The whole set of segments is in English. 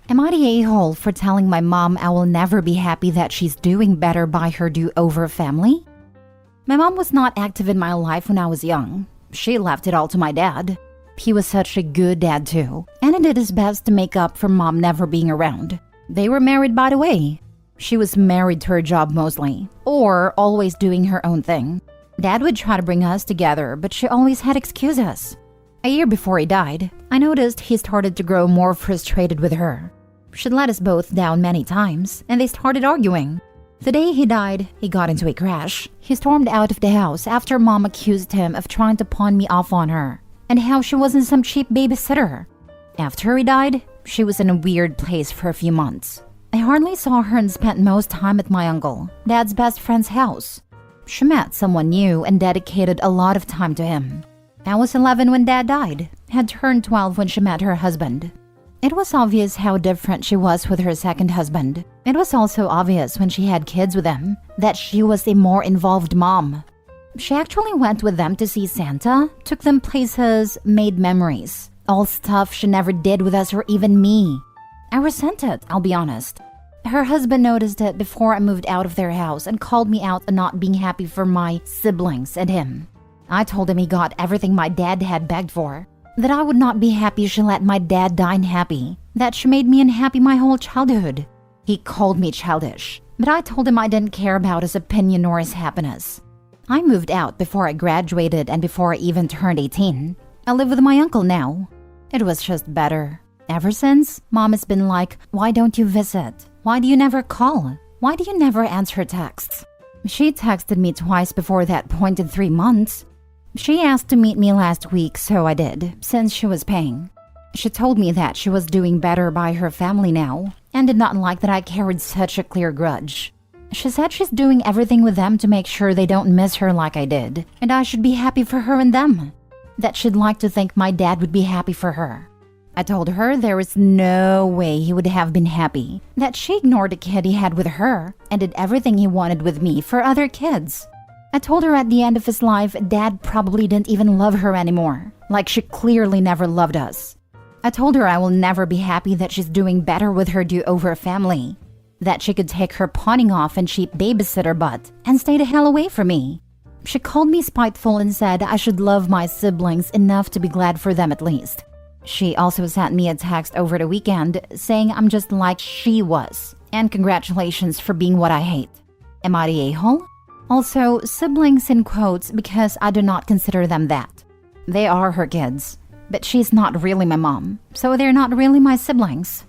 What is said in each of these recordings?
Am I the a-hole for telling my mom I will never be happy that she's doing better by her do-over family? My mom was not active in my life when I was young. She left it all to my dad. He was such a good dad too, and he did his best to make up for mom never being around. They were married, by the way. She was married to her job mostly, or always doing her own thing. Dad would try to bring us together, but she always had excuses. A year before he died, I noticed he started to grow more frustrated with her. She'd let us both down many times, and they started arguing. The day he died, he got into a crash. He stormed out of the house after mom accused him of trying to pawn me off on her, and how she wasn't some cheap babysitter. After he died, she was in a weird place for a few months. I hardly saw her and spent most time at my uncle, Dad's best friend's house. She met someone new and dedicated a lot of time to him. I was 11 when Dad died, had turned 12 when she met her husband. It was obvious how different she was with her second husband. It was also obvious when she had kids with him that she was a more involved mom. She actually went with them to see Santa, took them places, made memories. All stuff she never did with us or even me. I resent it, I'll be honest. Her husband noticed it before I moved out of their house and called me out on not being happy for my siblings and him. I told him he got everything my dad had begged for. That I would not be happy she let my dad die unhappy. That she made me unhappy my whole childhood. He called me childish, but I told him I didn't care about his opinion or his happiness. I moved out before I graduated and before I even turned 18. I live with my uncle now. It was just better. Ever since, Mom has been like, why don't you visit? Why do you never call? Why do you never answer texts? She texted me twice before that point in 3 months. She asked to meet me last week, so I did, since she was paying. She told me that she was doing better by her family now, and did not like that I carried such a clear grudge. She said she's doing everything with them to make sure they don't miss her like I did, and I should be happy for her and them. That she'd like to think my dad would be happy for her. I told her there was no way he would have been happy, that she ignored the kid he had with her, and did everything he wanted with me for other kids. I told her at the end of his life, Dad probably didn't even love her anymore, like she clearly never loved us. I told her I will never be happy that she's doing better with her do-over family, that she could take her pawning off and cheap babysitter butt and stay the hell away from me. She called me spiteful and said I should love my siblings enough to be glad for them at least. She also sent me a text over the weekend saying I'm just like she was, and congratulations for being what I hate. Am I the a-hole? Also, siblings in quotes because I do not consider them that. They are her kids, but she's not really my mom, so they're not really my siblings.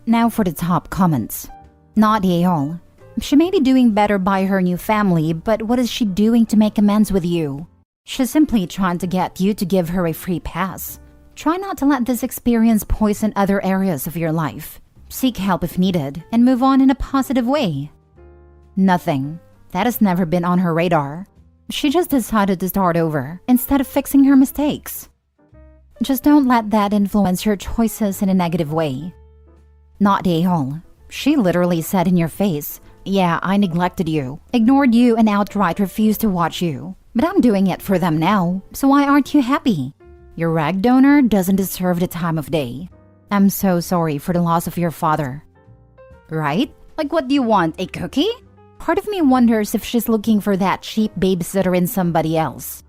Now for the top comments. Not the a-hole. She may be doing better by her new family, but what is she doing to make amends with you? She's simply trying to get you to give her a free pass. Try not to let this experience poison other areas of your life. Seek help if needed, and move on in a positive way. Nothing. That has never been on her radar. She just decided to start over, instead of fixing her mistakes. Just don't let that influence your choices in a negative way. Not the a-hole. She literally said in your face, yeah, I neglected you, ignored you, and outright refused to watch you. But I'm doing it for them now, so why aren't you happy? Your rag donor doesn't deserve the time of day. I'm so sorry for the loss of your father. Right? Like, what do you want, a cookie? Part of me wonders if she's looking for that cheap babysitter in somebody else.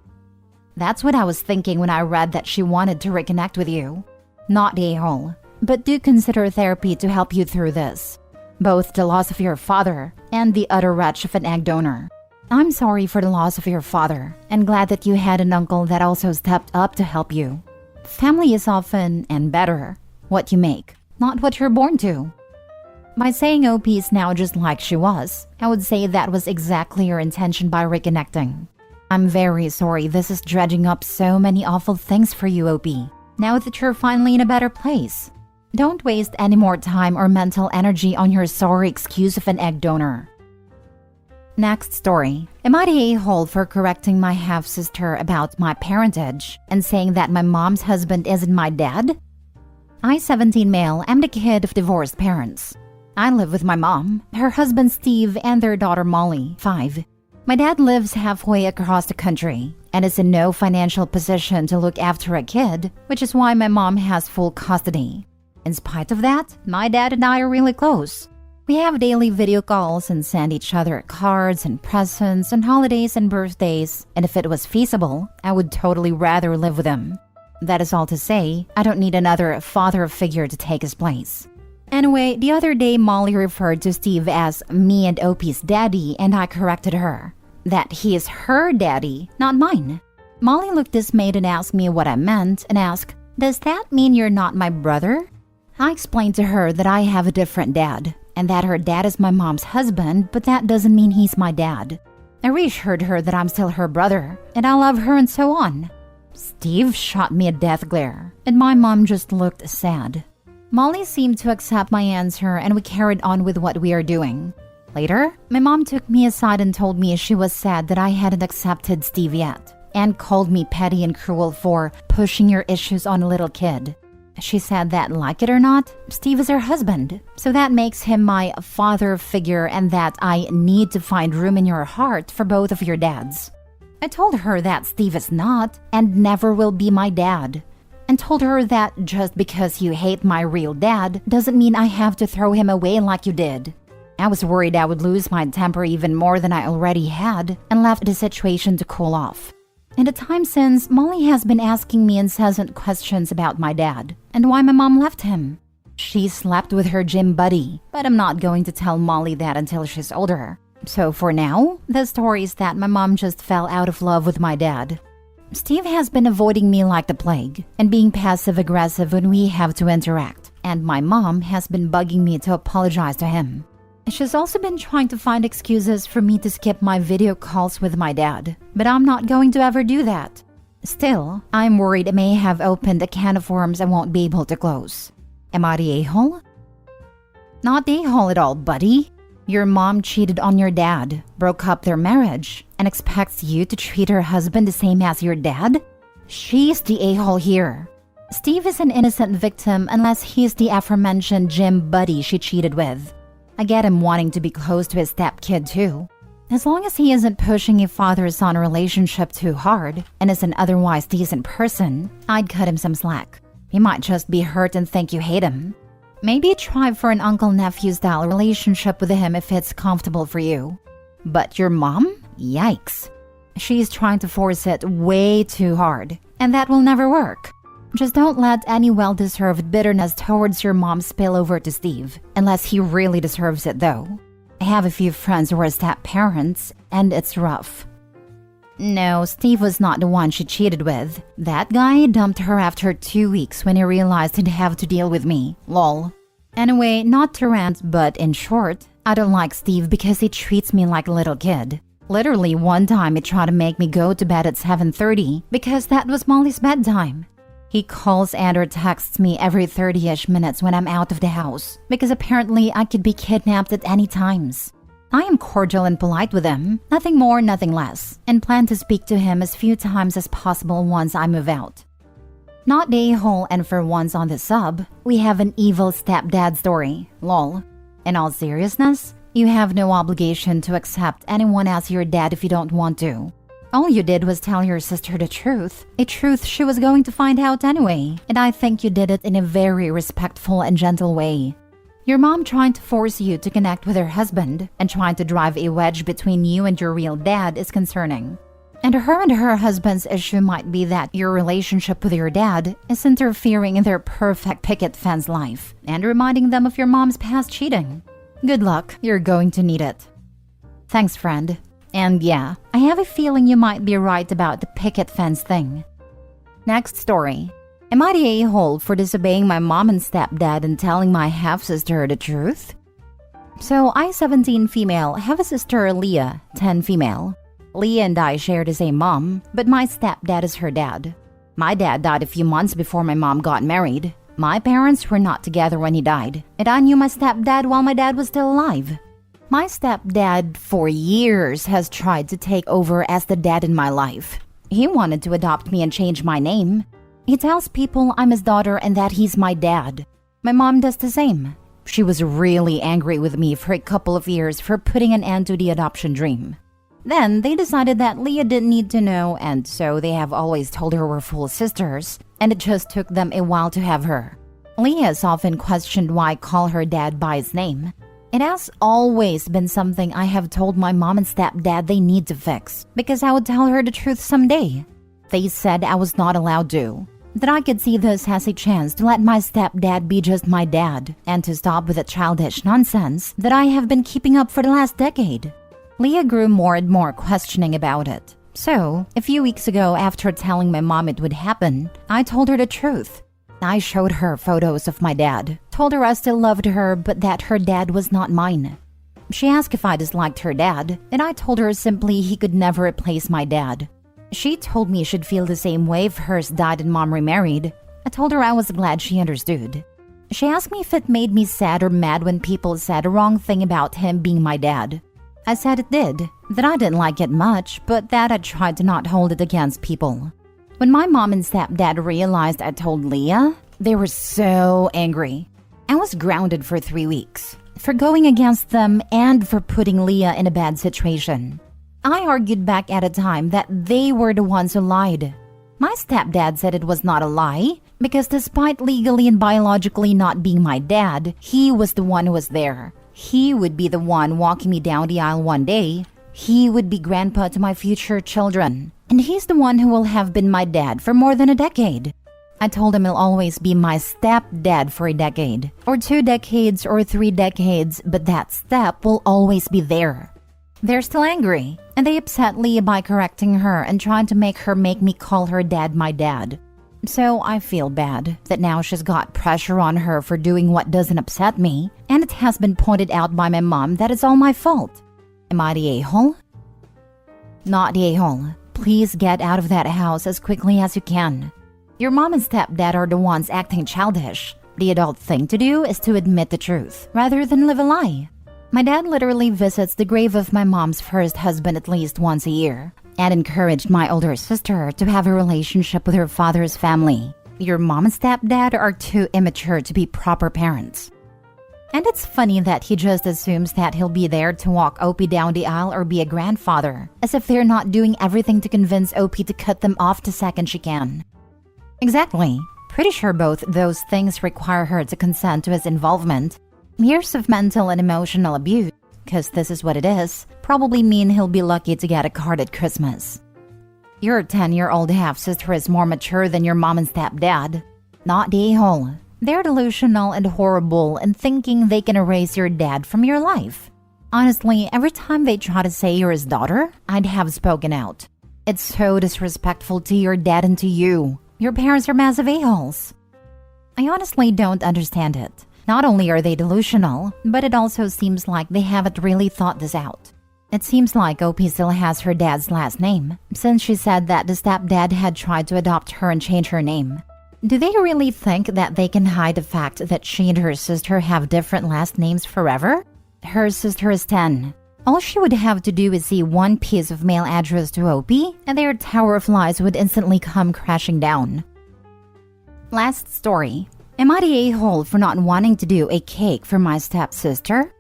That's what I was thinking when I read that she wanted to reconnect with you. Not the a-hole, but do consider therapy to help you through this. Both the loss of your father and the utter wretch of an egg donor. I'm sorry for the loss of your father, and glad that you had an uncle that also stepped up to help you. Family is often, and better, what you make, not what you're born to. By saying OP is now just like she was, I would say that was exactly your intention by reconnecting. I'm very sorry this is dredging up so many awful things for you, OP, now that you're finally in a better place. Don't waste any more time or mental energy on your sorry excuse of an egg donor. Next story. Am I the a-hole for correcting my half-sister about my parentage and saying that my mom's husband isn't my dad? I, 17 male, am the kid of divorced parents. I live with my mom, her husband Steve, and their daughter Molly, 5. My dad lives halfway across the country and is in no financial position to look after a kid, which is why my mom has full custody. In spite of that, my dad and I are really close. We have daily video calls and send each other cards and presents on holidays and birthdays, and if it was feasible, I would totally rather live with him. That is all to say, I don't need another father figure to take his place. Anyway, the other day Molly referred to Steve as me and Opie's daddy, and I corrected her. That he is her daddy, not mine. Molly looked dismayed and asked me what I meant and asked, "Does that mean you're not my brother?" I explained to her that I have a different dad, and that her dad is my mom's husband, but that doesn't mean he's my dad. I reassured her that I'm still her brother, and I love her and so on. Steve shot me a death glare, and my mom just looked sad. Molly seemed to accept my answer, and we carried on with what we are doing. Later, my mom took me aside and told me she was sad that I hadn't accepted Steve yet, and called me petty and cruel for pushing your issues on a little kid. She said that, like it or not, Steve is her husband, so that makes him my father figure and that I need to find room in your heart for both of your dads. I told her that Steve is not and never will be my dad, and told her that just because you hate my real dad doesn't mean I have to throw him away like you did. I was worried I would lose my temper even more than I already had and left the situation to cool off. In the time since, Molly has been asking me incessant questions about my dad and why my mom left him. She slept with her gym buddy, but I'm not going to tell Molly that until she's older. So for now, the story is that my mom just fell out of love with my dad. Steve has been avoiding me like the plague and being passive-aggressive when we have to interact, and my mom has been bugging me to apologize to him. She's also been trying to find excuses for me to skip my video calls with my dad, but I'm not going to ever do that. Still, I'm worried I may have opened a can of worms I won't be able to close. Am I the a-hole? Not the a-hole at all, buddy. Your mom cheated on your dad, broke up their marriage, and expects you to treat her husband the same as your dad? She's the a-hole here. Steve is an innocent victim unless he's the aforementioned gym buddy she cheated with. I get him wanting to be close to his stepkid too. As long as he isn't pushing a father-son relationship too hard and is an otherwise decent person, I'd cut him some slack. He might just be hurt and think you hate him. Maybe try for an uncle-nephew style relationship with him if it's comfortable for you. But your mom? Yikes. She's trying to force it way too hard, and that will never work. Just don't let any well-deserved bitterness towards your mom spill over to Steve, unless he really deserves it though. I have a few friends who are step-parents, and it's rough. No, Steve was not the one she cheated with. That guy dumped her after 2 weeks when he realized he'd have to deal with me. Lol. Anyway, not to rant, but in short, I don't like Steve because he treats me like a little kid. Literally one time he tried to make me go to bed at 7:30 because that was Molly's bedtime. He calls and or texts me every 30-ish minutes when I'm out of the house because apparently I could be kidnapped at any times. I am cordial and polite with him, nothing more, nothing less, and plan to speak to him as few times as possible once I move out. Not the a-hole, and for once on the sub, we have an evil stepdad story, lol. In all seriousness, you have no obligation to accept anyone as your dad if you don't want to. All you did was tell your sister the truth, a truth she was going to find out anyway, and I think you did it in a very respectful and gentle way. Your mom trying to force you to connect with her husband and trying to drive a wedge between you and your real dad is concerning. And her husband's issue might be that your relationship with your dad is interfering in their perfect picket fence life and reminding them of your mom's past cheating. Good luck, you're going to need it. Thanks, friend. And yeah, I have a feeling you might be right about the picket fence thing. Next story. Am I the a-hole for disobeying my mom and stepdad and telling my half-sister the truth? So, I, 17 female, have a sister, Leah, 10 female. Leah and I share the same mom, but my stepdad is her dad. My dad died a few months before my mom got married. My parents were not together when he died, and I knew my stepdad while my dad was still alive. My stepdad, for years, has tried to take over as the dad in my life. He wanted to adopt me and change my name. He tells people I'm his daughter and that he's my dad. My mom does the same. She was really angry with me for a couple of years for putting an end to the adoption dream. Then they decided that Leah didn't need to know, and so they have always told her we're full sisters, and it just took them a while to have her. Leah has often questioned why I call her dad by his name. It has always been something I have told my mom and stepdad they need to fix, because I would tell her the truth someday. They said I was not allowed to, that I could see this as a chance to let my stepdad be just my dad, and to stop with the childish nonsense that I have been keeping up for the last decade. Leah grew more and more questioning about it. So, a few weeks ago, after telling my mom it would happen, I told her the truth. I showed her photos of my dad, told her I still loved her, but that her dad was not mine. She asked if I disliked her dad, and I told her simply he could never replace my dad. She told me she'd feel the same way if hers died and mom remarried. I told her I was glad she understood. She asked me if it made me sad or mad when people said a wrong thing about him being my dad. I said it did, that I didn't like it much, but that I tried to not hold it against people. When my mom and stepdad realized I told Leah, they were so angry. I was grounded for 3 weeks, for going against them and for putting Leah in a bad situation. I argued back at a time that they were the ones who lied. My stepdad said it was not a lie, because despite legally and biologically not being my dad, he was the one who was there. He would be the one walking me down the aisle one day. He would be grandpa to my future children. And he's the one who will have been my dad for more than a decade. I told him he'll always be my stepdad for a decade, or 2 decades, or 3 decades, but that step will always be there. They're still angry, and they upset Leah by correcting her and trying to make her make me call her dad my dad. So I feel bad that now she's got pressure on her for doing what doesn't upset me, and it has been pointed out by my mom that it's all my fault. Am I the a-hole? Not the a-hole. Please get out of that house as quickly as you can. Your mom and stepdad are the ones acting childish. The adult thing to do is to admit the truth, rather than live a lie. My dad literally visits the grave of my mom's first husband at least once a year, and encouraged my older sister to have a relationship with her father's family. Your mom and stepdad are too immature to be proper parents. And it's funny that he just assumes that he'll be there to walk Opie down the aisle or be a grandfather, as if they're not doing everything to convince Opie to cut them off the second she can. Exactly. Pretty sure both those things require her to consent to his involvement. Years of mental and emotional abuse, because this is what it is, probably mean he'll be lucky to get a card at Christmas. Your 10-year-old half-sister is more mature than your mom and stepdad. Not the a-hole. They're delusional and horrible and thinking they can erase your dad from your life. Honestly, every time they try to say you're his daughter, I'd have spoken out. It's so disrespectful to your dad and to you. Your parents are massive a-holes. I honestly don't understand it. Not only are they delusional, but it also seems like they haven't really thought this out. It seems like Opie still has her dad's last name, since she said that the stepdad had tried to adopt her and change her name. Do they really think that they can hide the fact that she and her sister have different last names forever? Her sister is 10. All she would have to do is see one piece of mail address to Opie, and their tower of lies would instantly come crashing down. Last story. Am I the a-hole for not wanting to do a cake for my stepsister?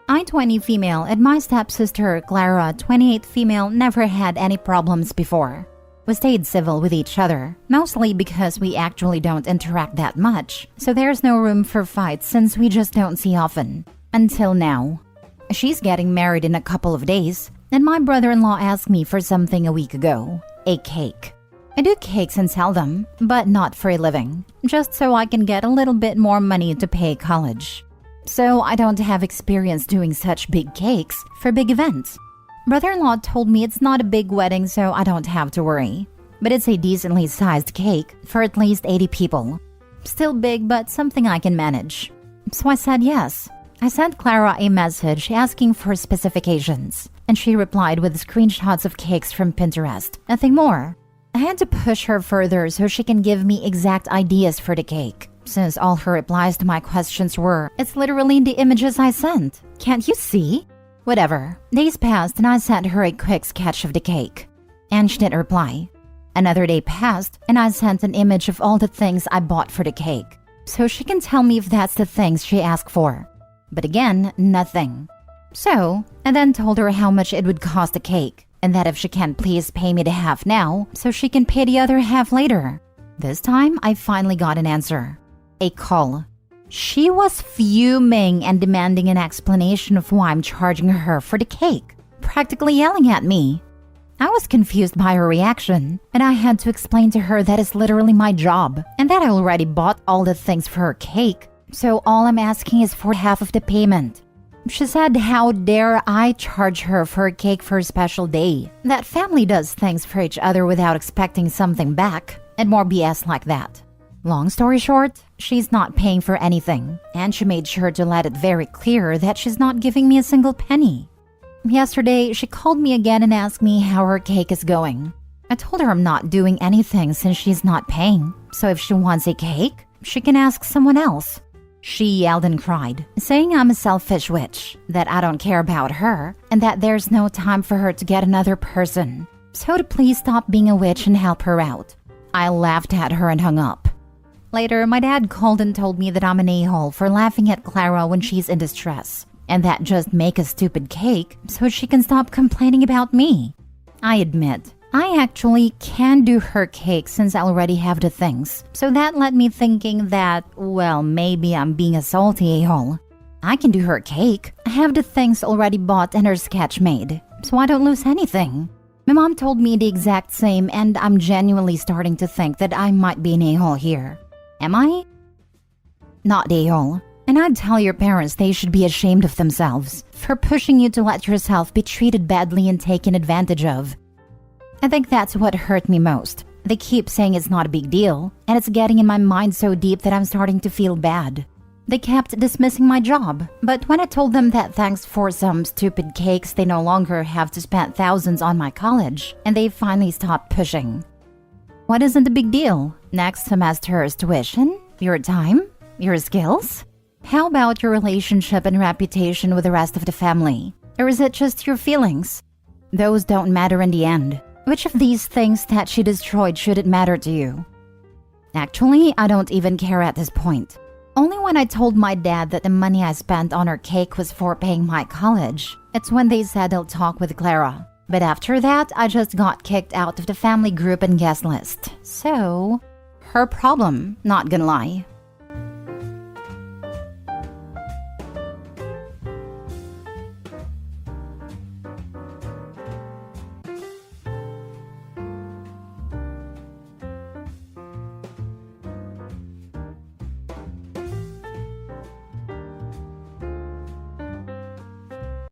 I, 20 female, and my stepsister, Clara, 28 female, never had any problems before. We stayed civil with each other, mostly because we actually don't interact that much, so there's no room for fights since we just don't see often. Until now. She's getting married in a couple of days, and my brother-in-law asked me for something a week ago. A cake. I do cakes and sell them, but not for a living, just so I can get a little bit more money to pay college. So I don't have experience doing such big cakes for big events. Brother-in-law told me it's not a big wedding, so I don't have to worry. But it's a decently sized cake for at least 80 people. Still big, but something I can manage. So I said yes. I sent Clara a message asking for specifications, and she replied with screenshots of cakes from Pinterest. Nothing more. I had to push her further so she can give me exact ideas for the cake, since all her replies to my questions were, "It's literally the images I sent. Can't you see?" Whatever. Days passed and I sent her a quick sketch of the cake, and she didn't reply. Another day passed and I sent an image of all the things I bought for the cake, so she can tell me if that's the things she asked for. But again, nothing. So, I then told her how much it would cost a cake, and that if she can please pay me the half now, so she can pay the other half later. This time, I finally got an answer. A call. She was fuming and demanding an explanation of why I'm charging her for the cake, practically yelling at me. I was confused by her reaction, and I had to explain to her that it's literally my job, and that I already bought all the things for her cake, so all I'm asking is for half of the payment. She said, how dare I charge her for a cake for a special day, that family does things for each other without expecting something back, and more BS like that. Long story short, she's not paying for anything, and she made sure to let it very clear that she's not giving me a single penny. Yesterday, she called me again and asked me how her cake is going. I told her I'm not doing anything since she's not paying, so if she wants a cake, she can ask someone else. She yelled and cried, saying I'm a selfish witch, that I don't care about her, and that there's no time for her to get another person. So to please stop being a witch and help her out. I laughed at her and hung up. Later, my dad called and told me that I'm an a-hole for laughing at Clara when she's in distress, and that just make a stupid cake so she can stop complaining about me. I admit, I actually can do her cake since I already have the things, so that led me thinking that, well, maybe I'm being a salty a-hole. I can do her cake, I have the things already bought and her sketch made, so I don't lose anything. My mom told me the exact same, and I'm genuinely starting to think that I might be an a-hole here. Am I? Not a-hole. And I'd tell your parents they should be ashamed of themselves for pushing you to let yourself be treated badly and taken advantage of. I think that's what hurt me most. They keep saying it's not a big deal, and it's getting in my mind so deep that I'm starting to feel bad. They kept dismissing my job, but when I told them that thanks for some stupid cakes they no longer have to spend thousands on my college, and they finally stopped pushing. What isn't a big deal? Next semester's tuition? Your time? Your skills? How about your relationship and reputation with the rest of the family? Or is it just your feelings? Those don't matter in the end. Which of these things that she destroyed shouldn't matter to you? Actually, I don't even care at this point. Only when I told my dad that the money I spent on her cake was for paying my college, it's when they said they'll talk with Clara. But after that, I just got kicked out of the family group and guest list. So, her problem, not gonna lie.